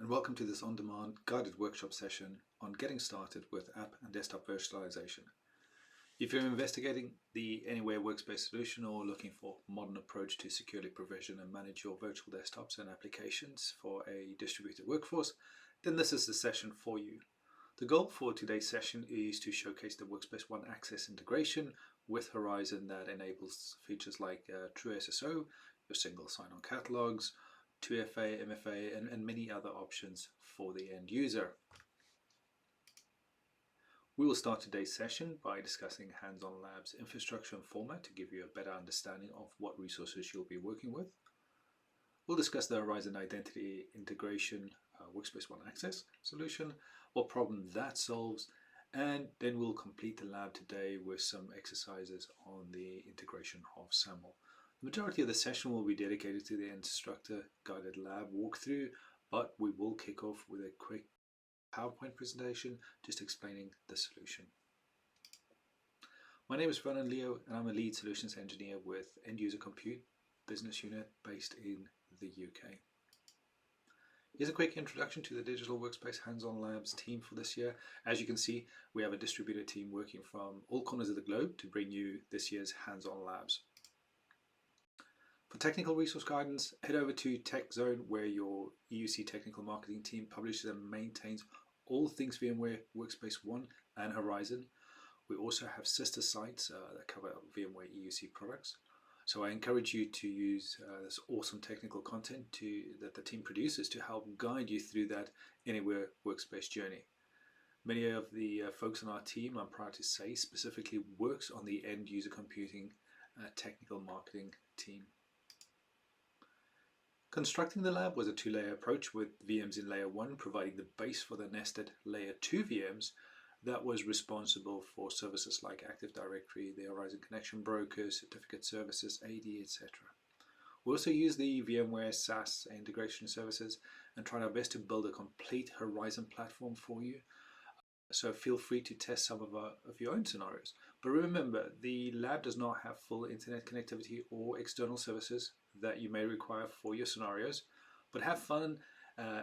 and welcome to this on-demand guided workshop session on getting started with app and desktop virtualization. If you're investigating the Anywhere workspace solution or looking for a modern approach to securely provision and manage your virtual desktops and applications for a distributed workforce, then this is the session for you. The goal for today's session is to showcase the Workspace ONE Access integration with Horizon that enables features like True SSO, your single sign-on catalogs, 2FA, MFA, and many other options for the end user. We will start today's session by discussing Hands-on Labs infrastructure and format to give you a better understanding of what resources you'll be working with. We'll discuss the Horizon Identity Integration Workspace ONE Access solution, what problem that solves, and then we'll complete the lab today with some exercises on the integration of SAML. The majority of the session will be dedicated to the instructor guided lab walkthrough, but we will kick off with a quick PowerPoint presentation just explaining the solution. My name is Vernon Leo and I'm a lead solutions engineer with End User Compute business unit based in the UK. Here's a quick introduction to the Digital Workspace Hands-on Labs team for this year. As you can see, we have a distributed team working from all corners of the globe to bring you this year's Hands-on Labs. For technical resource guidance, head over to Tech Zone, where your EUC technical marketing team publishes and maintains all things VMware Workspace ONE and Horizon. We also have sister sites that cover VMware EUC products. So I encourage you to use this awesome technical content that the team produces to help guide you through that Anywhere Workspace journey. Many of the folks on our team, I'm proud to say, specifically works on the end user computing technical marketing team. Constructing the lab was a two-layer approach with VMs in layer 1 providing the base for the nested layer 2 VMs that was responsible for services like Active Directory, the Horizon Connection Brokers, Certificate Services, AD, etc. We also used the VMware SaaS integration services and tried our best to build a complete Horizon platform for you. So feel free to test some of your own scenarios. But remember, the lab does not have full internet connectivity or external services that you may require for your scenarios, but have fun,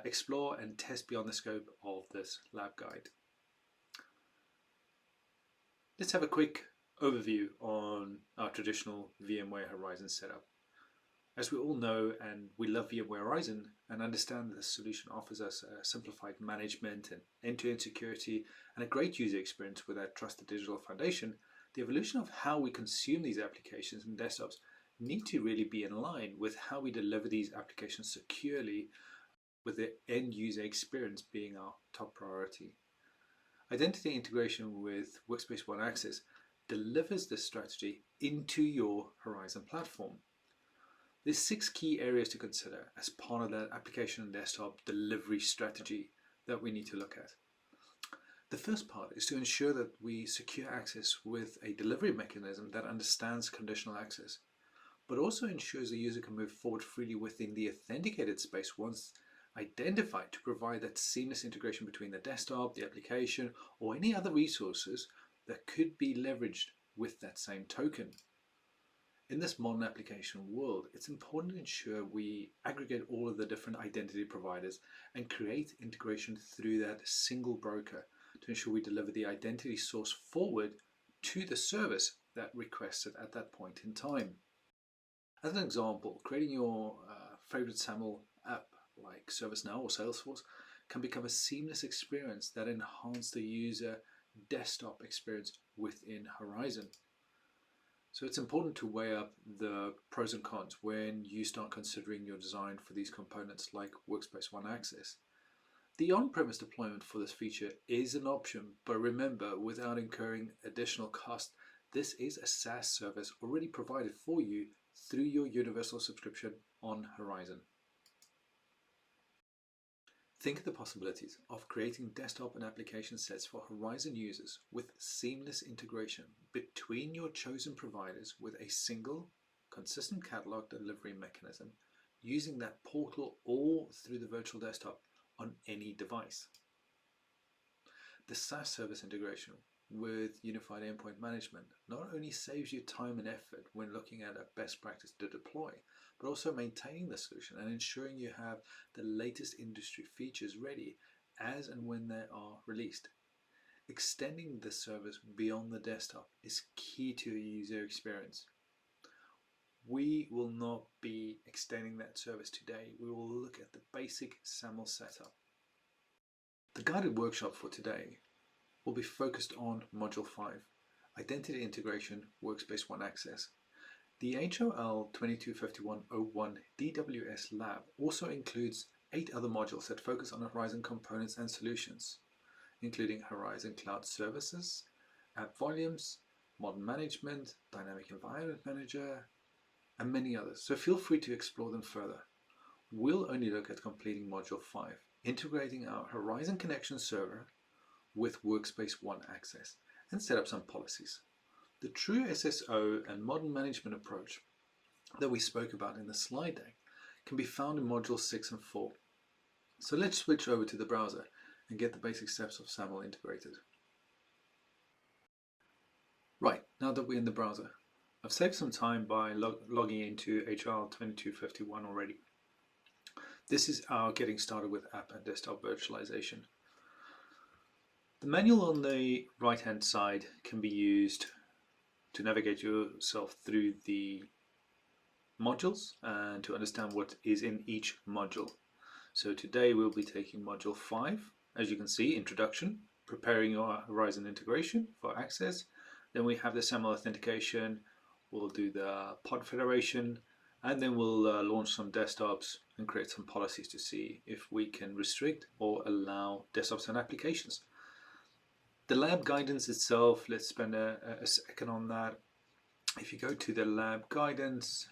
explore and test beyond the scope of this lab guide. Let's have a quick overview on our traditional VMware Horizon setup. As we all know, and we love VMware Horizon and understand that the solution offers us a simplified management and end-to-end security and a great user experience with our trusted digital foundation, the evolution of how we consume these applications and desktops need to really be in line with how we deliver these applications securely, with the end user experience being our top priority. Identity integration with Workspace ONE Access delivers this strategy into your Horizon platform. There's 6 key areas to consider as part of that application and desktop delivery strategy that we need to look at. The first part is to ensure that we secure access with a delivery mechanism that understands conditional access, but also ensures the user can move forward freely within the authenticated space once identified, to provide that seamless integration between the desktop, the application, or any other resources that could be leveraged with that same token. In this modern application world, it's important to ensure we aggregate all of the different identity providers and create integration through that single broker to ensure we deliver the identity source forward to the service that requests it at that point in time. As an example, creating your favorite SAML app like ServiceNow or Salesforce can become a seamless experience that enhances the user desktop experience within Horizon. So it's important to weigh up the pros and cons when you start considering your design for these components like Workspace ONE Access. The on-premise deployment for this feature is an option, but remember, without incurring additional cost, this is a SaaS service already provided for you through your universal subscription on Horizon. Think of the possibilities of creating desktop and application sets for Horizon users with seamless integration between your chosen providers with a single, consistent catalog delivery mechanism using that portal or through the virtual desktop on any device. The SaaS service integration with unified endpoint management not only saves you time and effort when looking at a best practice to deploy, but also maintaining the solution and ensuring you have the latest industry features ready as and when they are released. Extending the service beyond the desktop is key to the user experience. We will not be extending that service today. We will look at the basic SAML setup. The guided workshop for today will be focused on Module 5, Identity Integration Workspace One Access. The HOL 225101 DWS Lab also includes 8 other modules that focus on Horizon components and solutions, including Horizon Cloud Services, App Volumes, Modern Management, Dynamic Environment Manager, and many others, so feel free to explore them further. We'll only look at completing Module 5, integrating our Horizon Connection Server with Workspace One Access, and set up some policies. The true SSO and modern management approach that we spoke about in the slide deck can be found in Modules 6 and 4. So let's switch over to the browser and get the basic steps of SAML integrated. Right, now that we're in the browser, I've saved some time by logging into HL 2251 already. This is our getting started with app and desktop virtualization. The manual on the right hand side can be used to navigate yourself through the modules and to understand what is in each module. So today we'll be taking Module 5, as you can see, Introduction, preparing your Horizon integration for access. Then we have the SAML authentication, we'll do the pod federation, and then we'll launch some desktops and create some policies to see if we can restrict or allow desktops and applications. The lab guidance itself, let's spend a second on that. If you go to the lab guidance,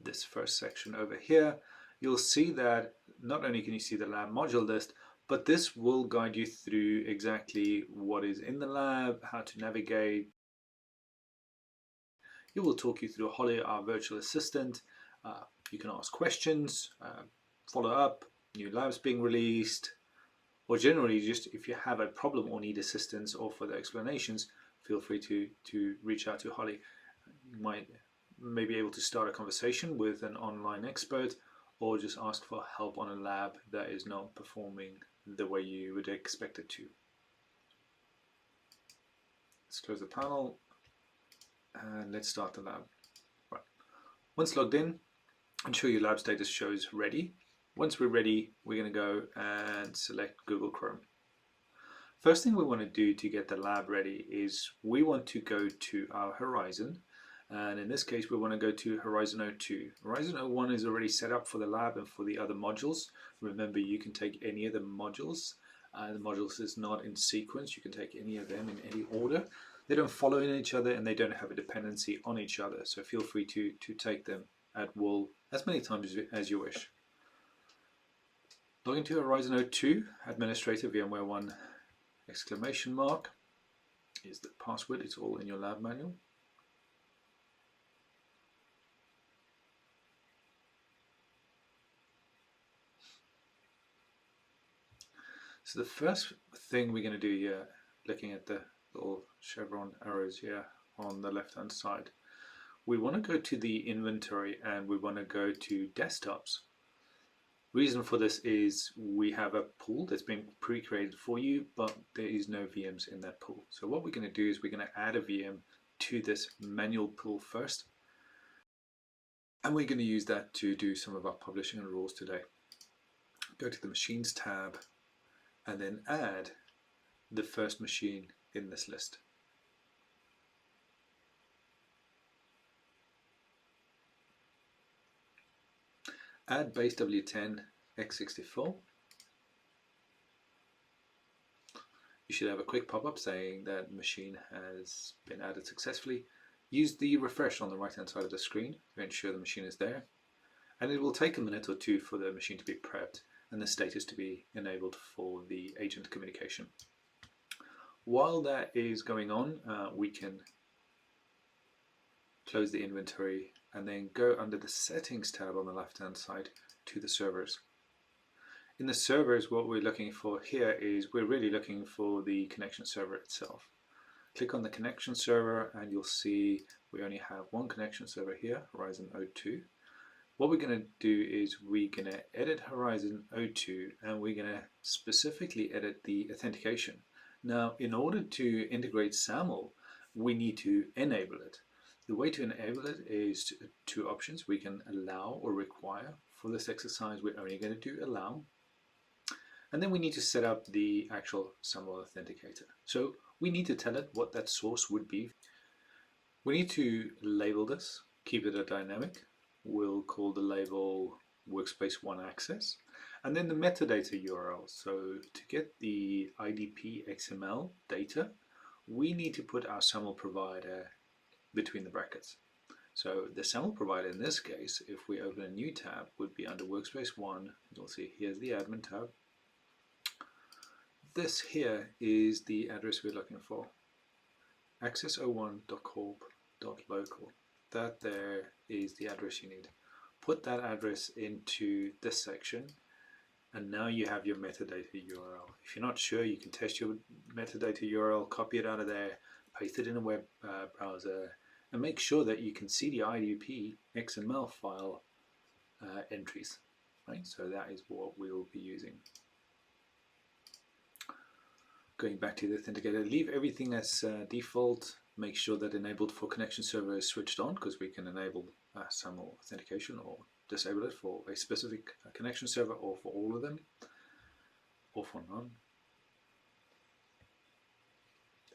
this first section over here, you'll see that not only can you see the lab module list, but this will guide you through exactly what is in the lab, how to navigate. It will talk you through Holly, our virtual assistant. You can ask questions, follow up, new labs being released, or generally just if you have a problem or need assistance or further explanations, feel free to reach out to Holly. You may be able to start a conversation with an online expert or just ask for help on a lab that is not performing the way you would expect it to. Let's close the panel and let's start the lab. Right. Once logged in, ensure your lab status shows ready. Once we're ready, we're going to go and select Google Chrome. First thing we want to do to get the lab ready is we want to go to our Horizon, and in this case we want to go to Horizon 02. Horizon 01 is already set up for the lab and for the other modules. Remember, you can take any of the modules. The modules is not in sequence, you can take any of them in any order. They don't follow in each other and they don't have a dependency on each other, so feel free to take them at will as many times as you wish. Log into Horizon 02, administrator VMware 1 exclamation mark is the password. It's all in your lab manual. So the first thing we're going to do here, looking at the little chevron arrows here on the left hand side, we want to go to the inventory and we want to go to desktops. Reason for this is we have a pool that's been pre-created for you, but there is no VMs in that pool. So what we're going to do is we're going to add a VM to this manual pool first, and we're going to use that to do some of our publishing and rules today. Go to the Machines tab and then add the first machine in this list. Add base W10 x64. You should have a quick pop-up saying that machine has been added successfully. Use the refresh on the right hand side of the screen to ensure the machine is there, and it will take a minute or two for the machine to be prepped and the status to be enabled for the agent communication. While that is going on, we can close the inventory and then go under the settings tab on the left hand side to the servers. In the servers, what we're looking for here is we're really looking for the connection server itself. Click on the connection server and you'll see we only have one connection server here, Horizon 02. What we're going to do is we're going to edit Horizon 02 and we're going to specifically edit the authentication. Now, in order to integrate SAML, we need to enable it. The way to enable it is two options. We can allow or require. For this exercise, we're only going to do allow. And then we need to set up the actual SAML authenticator. So we need to tell it what that source would be. We need to label this, keep it a dynamic. We'll call the label workspace 1 access. And then the metadata URL. So to get the IDP XML data, we need to put our SAML provider between the brackets. So the SAML provider in this case, if we open a new tab, would be under workspace 1. You'll see here's the admin tab. This here is the address we're looking for, access01.corp.local. That there is the address you need. Put that address into this section and now you have your metadata URL. If you're not sure, you can test your metadata URL, copy it out of there, paste it in a web browser, and make sure that you can see the IDP XML file entries. Right? So that is what we'll be using. Going back to the authenticator, leave everything as default. Make sure that enabled for connection server is switched on, because we can enable SAML authentication or disable it for a specific connection server or for all of them, or for none.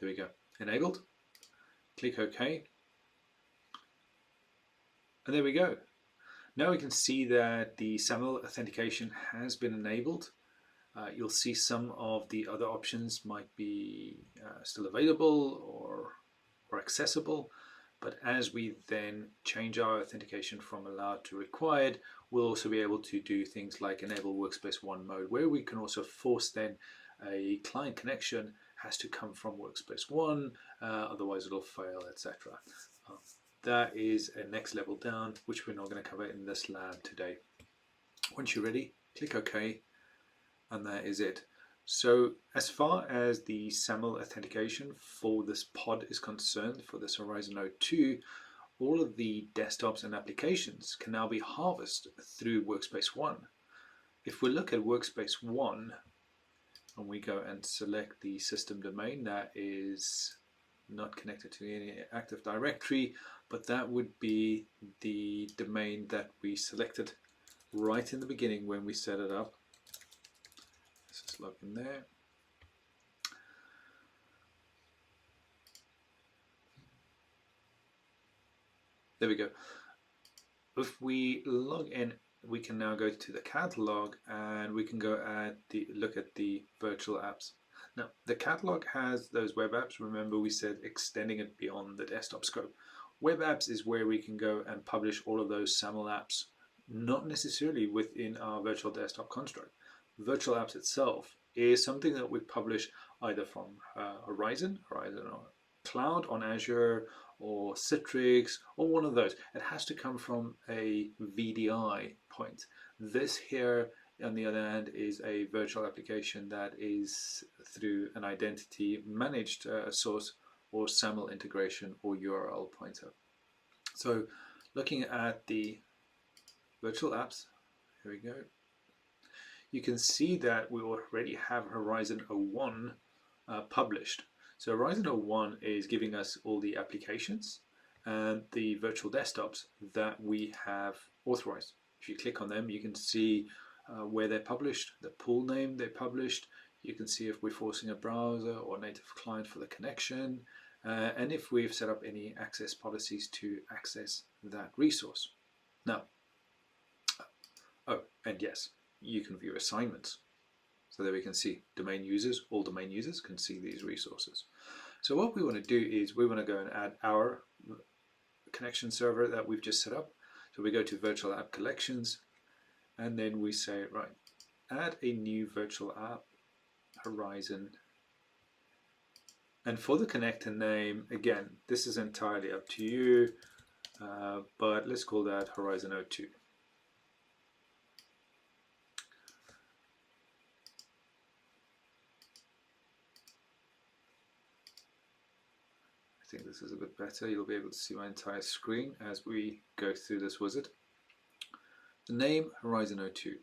There we go, enabled. Click OK. And there we go. Now we can see that the SAML authentication has been enabled. You'll see some of the other options might be still available or accessible, but as we then change our authentication from allowed to required, we'll also be able to do things like enable workspace 1 mode, where we can also force then a client connection has to come from workspace 1, otherwise it'll fail, etc. That is a next level down, which we're not going to cover in this lab today. Once you're ready, click OK. And that is it. So as far as the SAML authentication for this pod is concerned, for this Horizon 02, all of the desktops and applications can now be harvested through Workspace 1. If we look at Workspace 1 and we go and select the system domain, that is not connected to any Active Directory, but that would be the domain that we selected right in the beginning when we set it up. Let's just log in there. There we go. If we log in, we can now go to the catalog and we can go at look at the virtual apps. Now the catalog has those web apps. Remember we said extending it beyond the desktop scope. Web apps is where we can go and publish all of those SAML apps, not necessarily within our virtual desktop construct. Virtual apps itself is something that we publish either from Horizon or Cloud on Azure or Citrix or one of those. It has to come from a VDI point. This here, on the other hand, is a virtual application that is through an identity managed source or SAML integration or URL pointer. So looking at the virtual apps, here we go. You can see that we already have Horizon 01 published. So Horizon 01 is giving us all the applications and the virtual desktops that we have authorized. If you click on them, you can see where they're published, the pool name they published. You can see if we're forcing a browser or native client for the connection, and if we've set up any access policies to access that resource. Now, oh, and yes, you can view assignments. So there we can see domain users, all domain users can see these resources. So what we want to do is we want to go and add our connection server that we've just set up. So we go to virtual app collections and then we say, right, add a new virtual app, Horizon. And for the connector name, again, this is entirely up to you, but let's call that Horizon 02. think this is a bit better. You'll be able to see my entire screen as we go through this wizard. The name Horizon 02.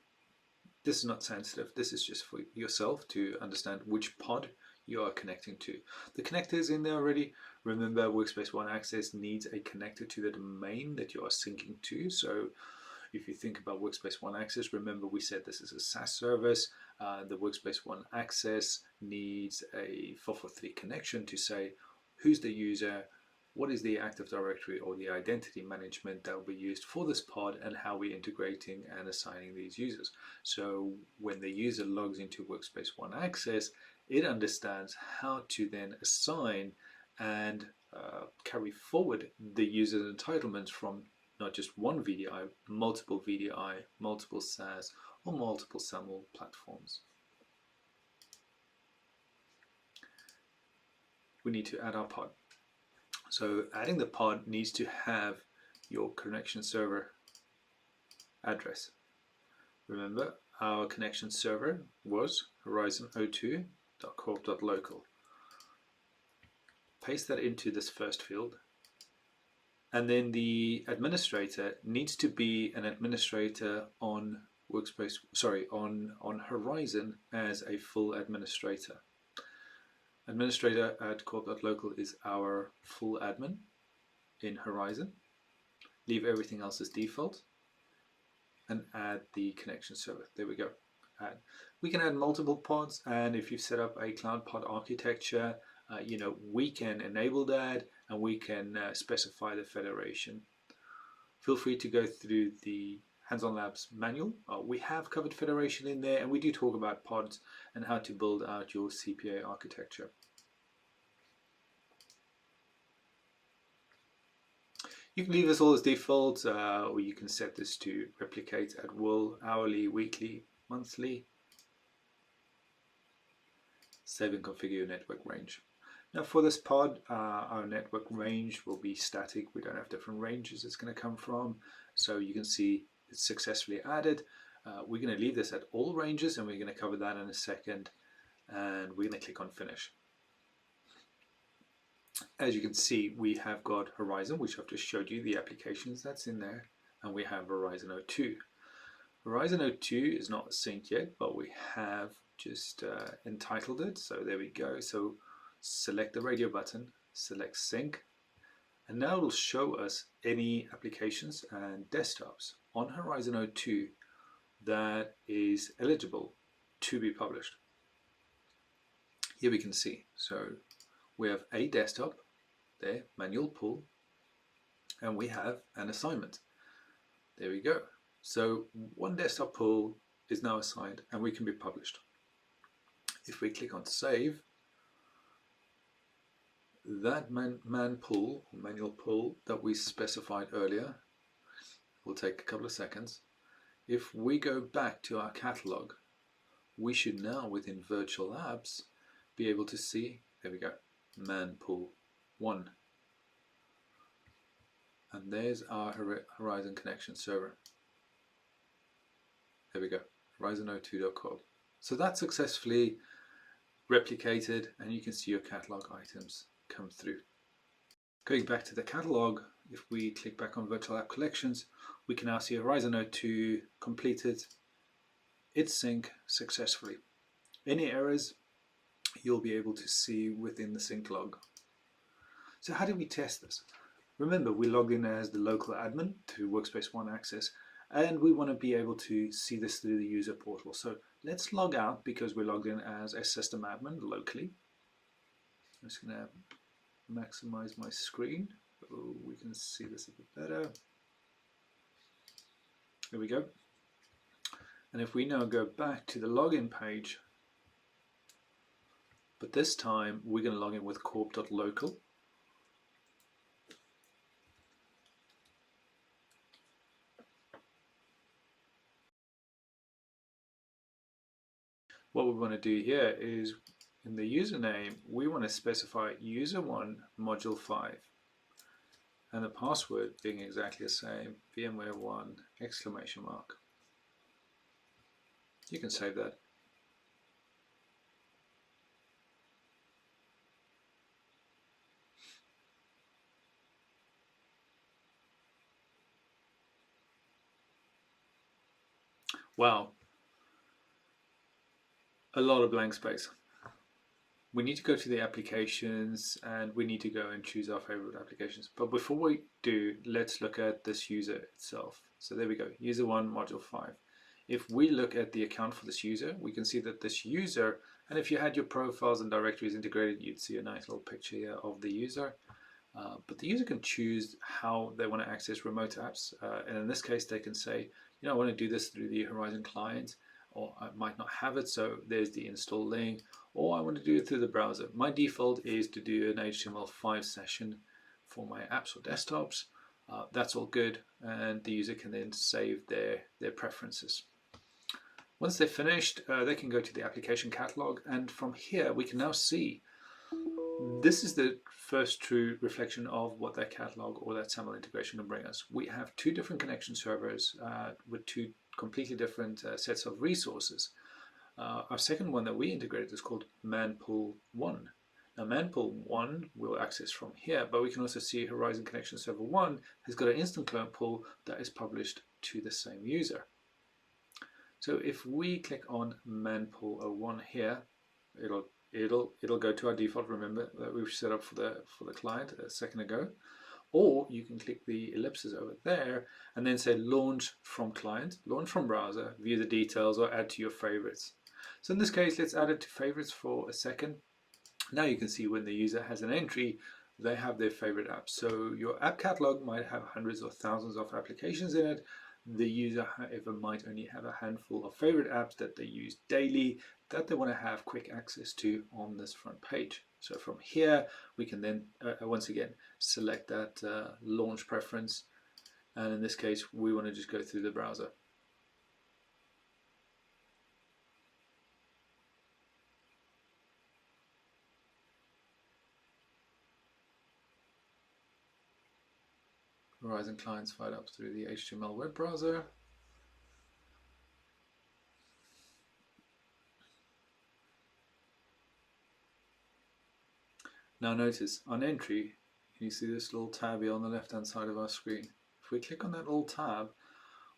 This is not sensitive. This is just for yourself to understand which pod you are connecting to. The connector is in there already. Remember, Workspace ONE Access needs a connector to the domain that you are syncing to. So if you think about Workspace ONE Access, remember we said this is a SaaS service. The Workspace ONE Access needs a 443 connection to say who's the user, what is the Active Directory or the identity management that will be used for this pod, and how we're integrating and assigning these users. So when the user logs into Workspace ONE Access, it understands how to then assign and carry forward the user's entitlements from not just one VDI, multiple VDI, multiple SaaS, or multiple SAML platforms. We need to add our pod. So adding the pod needs to have your connection server address. Remember, our connection server was horizon02.corp.local. Paste that into this first field. And then the administrator needs to be an administrator on Workspace, on Horizon as a full administrator. Administrator at corp.local is our full admin in Horizon. Leave everything else as default and add the connection server. There we go. Add. We can add multiple pods, and if you've set up a cloud pod architecture, we can enable that, and we can specify the federation. Feel free to go through the Hands-on Labs manual. We have covered federation in there, and we do talk about pods and how to build out your CPA architecture. You can leave this all as default, or you can set this to replicate at will, hourly, weekly, monthly. Save and configure your network range. Now for this pod, our network range will be static. We don't have different ranges it's going to come from. So you can see it's successfully added. We're going to leave this at all ranges, and we're going to cover that in a second. And we're going to click on Finish. As you can see, we have got Horizon, which I've just showed you, the applications that's in there, and we have Horizon 02. Horizon 02 is not synced yet, but we have just entitled it. So there we go. So select the radio button, select Sync, and now it will show us any applications and desktops on Horizon 02 that is eligible to be published. Here we can see. So we have a desktop there, manual pull, and we have an assignment. There we go. So one desktop pull is now assigned, and we can be published. If we click on Save, that manual pull that we specified earlier will take a couple of seconds. If we go back to our catalog, we should now within Virtual Labs be able to see, there we go, man pull 1. And there's our Horizon connection server. There we go, horizon02.corp. So that's successfully replicated, and you can see your catalog items come through. Going back to the catalog, if we click back on Virtual App Collections, we can now see Horizon 02 completed its sync successfully. Any errors you'll be able to see within the sync log. So how do we test this? Remember, we logged in as the local admin to Workspace ONE Access, and we want to be able to see this through the user portal. So let's log out because we're logged in as a system admin locally. I'm just going to maximize my screen so we can see this a bit better. There we go. And if we now go back to the login page, but this time we're going to log in with corp.local. What we want to do here is in the username, we want to specify user1 module 5 and the password being exactly the same, VMware 1 exclamation mark. You can save that. Wow, a lot of blank space. We need to go to the applications and we need to go and choose our favorite applications. But before we do, let's look at this user itself. So there we go, user 1, module 5. If we look at the account for this user, we can see that this user, and if you had your profiles and directories integrated, you'd see a nice little picture here of the user. But the user can choose how they want to access remote apps. And in this case, they can say, I want to do this through the Horizon client, or I might not have it, so there's the install link, or I want to do it through the browser. My default is to do an HTML5 session for my apps or desktops. That's all good, and the user can then save their preferences. Once they're finished, they can go to the application catalog, and from here we can now see this is the first true reflection of what that catalog or that SAML integration can bring us. We have two different connection servers with two completely different sets of resources. Our second one that we integrated is called manpool1. Now manpool1 we'll access from here, but we can also see Horizon Connection Server 1 has got an instant clone pool that is published to the same user. So if we click on manpool1 here, it'll go to our default, remember, that we've set up for the client a second ago. Or you can click the ellipses over there and then say launch from client, launch from browser, view the details, or add to your favorites. So in this case, let's add it to favorites for a second. Now you can see when the user has an entry, they have their favorite apps. So your app catalog might have hundreds or thousands of applications in it. The user, however, might only have a handful of favorite apps that they use daily that they want to have quick access to on this front page. So from here, we can then, once again, select that launch preference. And in this case, we want to just go through the browser. Horizon clients fired up through the HTML web browser. Now notice on entry, you see this little tab here on the left hand side of our screen. If we click on that little tab,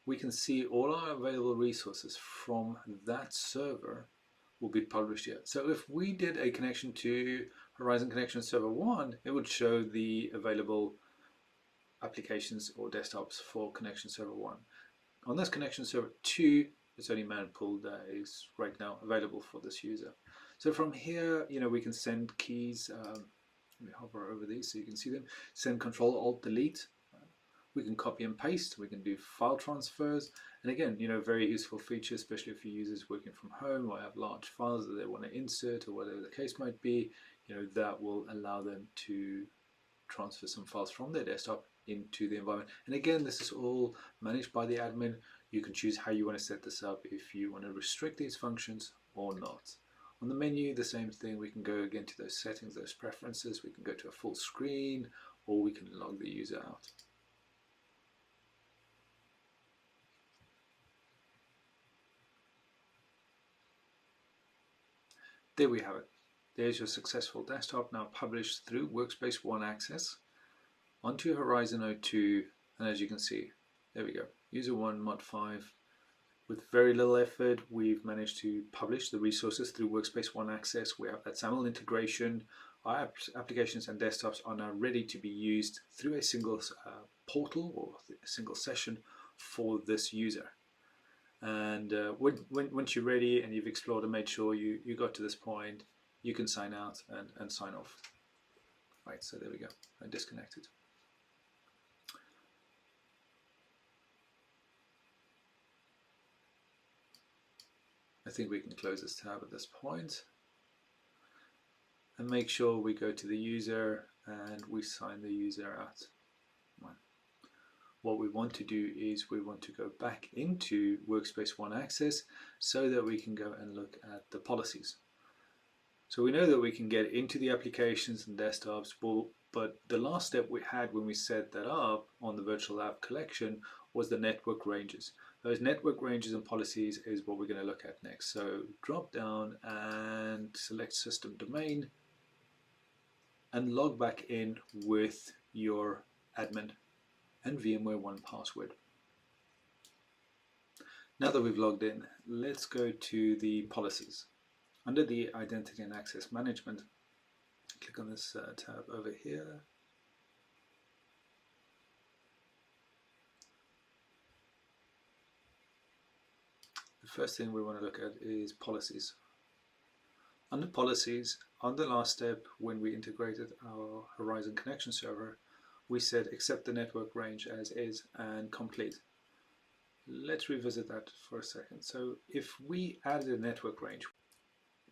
we can see all our available resources from that server will be published here. So if we did a connection to Horizon Connection Server 1, it would show the available applications or desktops for Connection Server 1. On this Connection Server 2, it's only manpool that is right now available for this user. So from here, we can send keys. Let me hover over these so you can see them. Send Control Alt Delete. We can copy and paste. We can do file transfers. And again, very useful feature, especially if your users working from home or have large files that they want to insert or whatever the case might be. That will allow them to transfer some files from their desktop into the environment. And again, this is all managed by the admin. You can choose how you want to set this up, if you want to restrict these functions or not. On the menu, the same thing. We can go again to those settings, those preferences. We can go to a full screen, or we can log the user out. There we have it. There's your successful desktop now published through Workspace ONE Access onto Horizon 02, and as you can see, there we go, user 1 mod 5. With very little effort, we've managed to publish the resources through Workspace ONE Access. We have that SAML integration. Our applications and desktops are now ready to be used through a single portal or a single session for this user. And once you're ready and you've explored and made sure you got to this point, you can sign out and sign off. Right, so there we go, I disconnected. I think we can close this tab at this point and make sure we go to the user and we sign the user out. What we want to do is we want to go back into Workspace ONE Access so that we can go and look at the policies. So we know that we can get into the applications and desktops, but the last step we had when we set that up on the virtual app collection was the network ranges. Those network ranges and policies is what we're going to look at next. So drop down and select system domain and log back in with your admin and VMware ONE password. Now that we've logged in, let's go to the policies. Under the Identity and Access Management, click on this tab over here. The first thing we want to look at is policies. Under policies, on the last step when we integrated our Horizon connection server, we said accept the network range as is and complete. Let's revisit that for a second. So if we added a network range,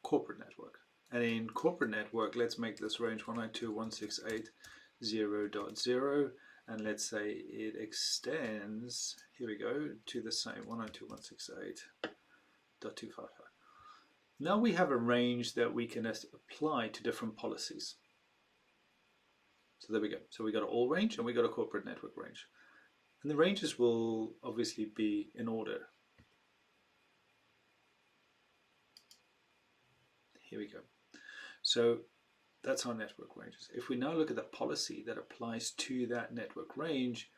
corporate network, and in corporate network, let's make this range 192.168.0.0, and let's say it extends, here we go, to the same 192.168.255. Now we have a range that we can apply to different policies. So there we go. So we got an all range and we got a corporate network range. And the ranges will obviously be in order. Here we go. So that's our network ranges. If we now look at the policy that applies to that network range,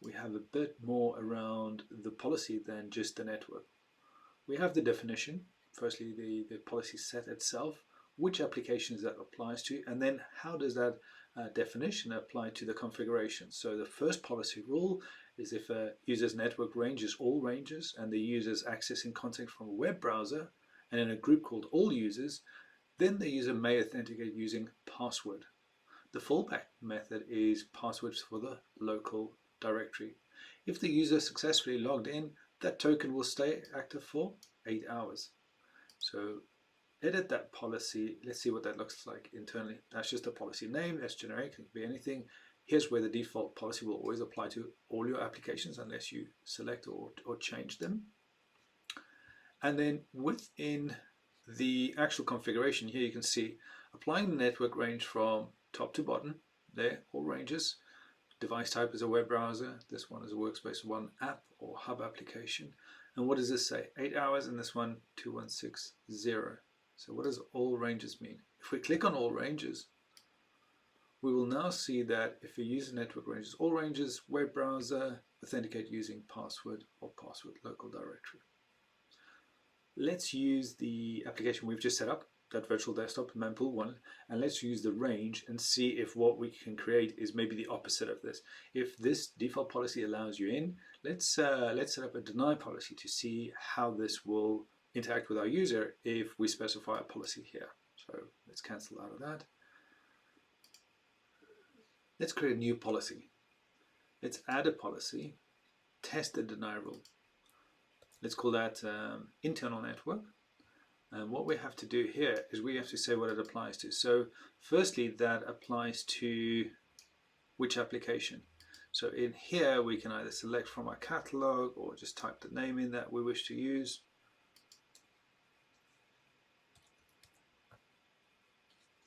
we have a bit more around the policy than just the network. We have the definition. Firstly, the policy set itself, which applications that applies to, and then how does that definition apply to the configuration. So the first policy rule is if a user's network range is all ranges and the user's accessing content from a web browser and in a group called all users, then the user may authenticate using password. The fallback method is passwords for the local directory. If the user successfully logged in, that token will stay active for 8 hours. So edit that policy. Let's see what that looks like internally. That's just a policy name. That's generic. It can be anything. Here's where the default policy will always apply to all your applications unless you select or change them. And then within the actual configuration here, you can see applying the network range from top to bottom. There, all ranges. Device type is a web browser. This one is a workspace one app or hub application. And what does this say? 8 hours, and this one 2160. So what does all ranges mean? If we click on all ranges, we will now see that if a user network ranges all ranges, web browser, authenticate using password or password local directory. Let's use the application we've just set up, that virtual desktop, Mempool 1, and let's use the range and see if what we can create is maybe the opposite of this. If this default policy allows you in, let's set up a deny policy to see how this will interact with our user if we specify a policy here. So let's cancel out of that. Let's create a new policy. Let's add a policy, test the deny rule. Let's call that internal network. And what we have to do here is we have to say what it applies to. So firstly, that applies to which application. So in here, we can either select from our catalog or just type the name in that we wish to use.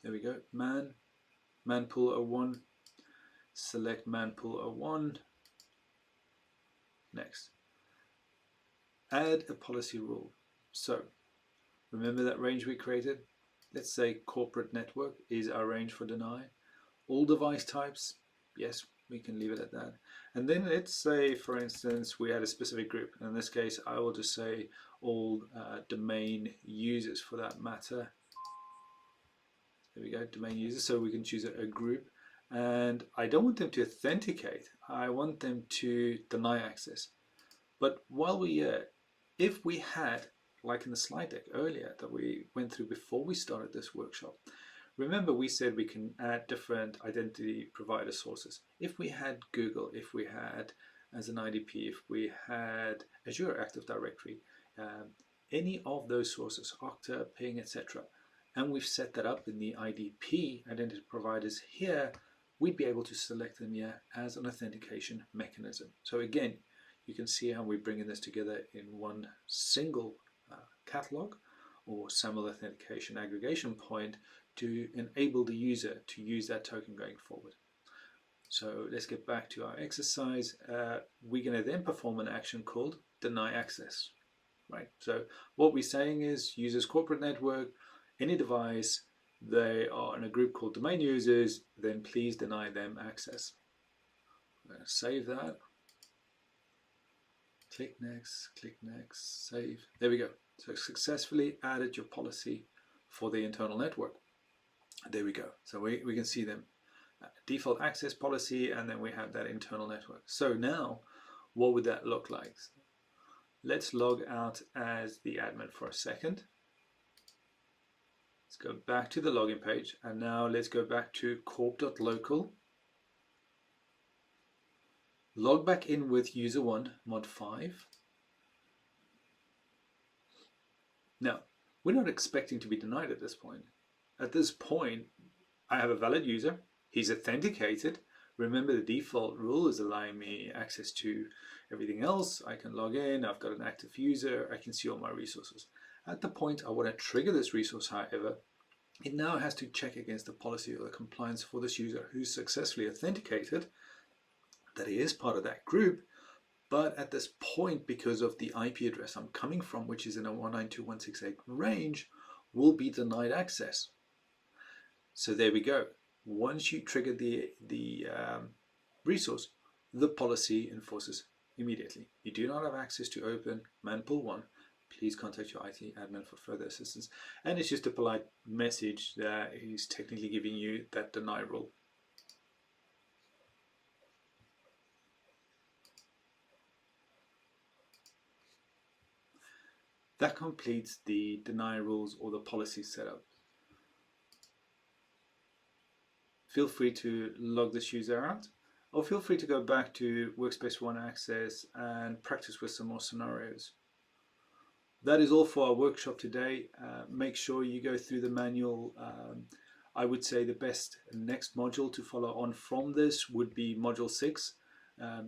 There we go, manpool 01, select manpool 01, next. Add a policy rule. So remember that range we created? Let's say corporate network is our range for deny. All device types, yes, we can leave it at that. And then let's say, for instance, we had a specific group. In this case, I will just say all domain users for that matter. There we go, domain users. So we can choose a group. And I don't want them to authenticate. I want them to deny access. But while we're here, if we had, like in the slide deck earlier that we went through before we started this workshop, remember we said we can add different identity provider sources. If we had Google, if we had as an IDP, if we had Azure Active Directory, any of those sources, Okta, Ping, etc., and we've set that up in the IDP, identity providers here, we'd be able to select them here as an authentication mechanism. So again, you can see how we're bringing this together in one single catalog or SAML authentication aggregation point to enable the user to use that token going forward. So let's get back to our exercise. We're going to then perform an action called deny access. Right. So what we're saying is users corporate network, any device, they are in a group called domain users, then please deny them access. I'm going to save that. Click next, save. There we go. So successfully added your policy for the internal network. There we go. So we can see them. Default access policy, and then we have that internal network. So now, what would that look like? Let's log out as the admin for a second. Let's go back to the login page, and now let's go back to corp.local. Log back in with user1 mod 5. Now, we're not expecting to be denied at this point. At this point, I have a valid user. He's authenticated. Remember, the default rule is allowing me access to everything else. I can log in. I've got an active user. I can see all my resources. At the point I want to trigger this resource, however, it now has to check against the policy or the compliance for this user who's successfully authenticated that he is part of that group. But at this point, because of the IP address I'm coming from, which is in a 192.168 range, will be denied access. So there we go. Once you trigger the resource, the policy enforces immediately. You do not have access to open manpool 1. Please contact your IT admin for further assistance. And it's just a polite message that he's technically giving you that deny rule. That completes the deny rules or the policy setup. Feel free to log this user out, or feel free to go back to Workspace ONE Access and practice with some more scenarios. That is all for our workshop today. Make sure you go through the manual. I would say the best next module to follow on from this would be module 6.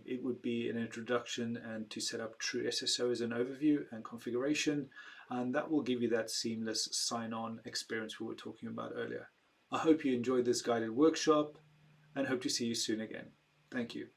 It would be an introduction and to set up true SSO as an overview and configuration, and that will give you that seamless sign-on experience we were talking about earlier. I hope you enjoyed this guided workshop and hope to see you soon again. Thank you.